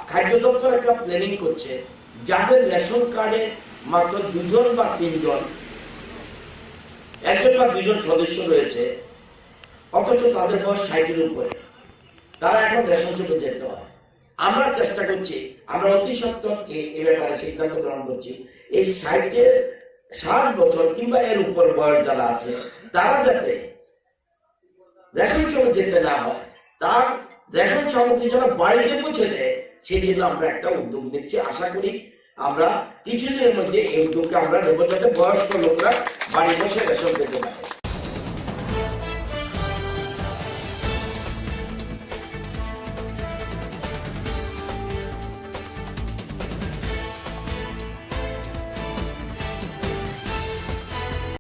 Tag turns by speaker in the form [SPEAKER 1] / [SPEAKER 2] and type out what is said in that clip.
[SPEAKER 1] খাদ্য দপ্তর একটা প্ল্যানিং করছে যাদের রেশন কার্ডে মাত্র 2 বা 3 জন, 1 বা 2 সদস্য রয়েছে, অথচ তাদের বয়স 60-এর উপরে, তারা এখন রেশন শপে যেতে হয়। আমরা চেষ্টা করছি, আমরা অতি সত্বর এ ব্যাপারে সিদ্ধান্ত গ্রহণ করছি, এই 60 বছর কিংবা এর উপর বয়স যারা আছে তারা যাতে রেশন শপে যেতে না হয়, তার রেশন সামগ্রী যেন বাড়িতে পৌঁছে দেয়, সেই জন্য আমরা একটা উদ্যোগ নিচ্ছি। আশা করি আমরা কিছুদিনের মধ্যে এই উদ্যোগকে আমরা নেব, যাতে বয়স্ক লোকরা বাড়ি বসে রেশন পেতে পারে।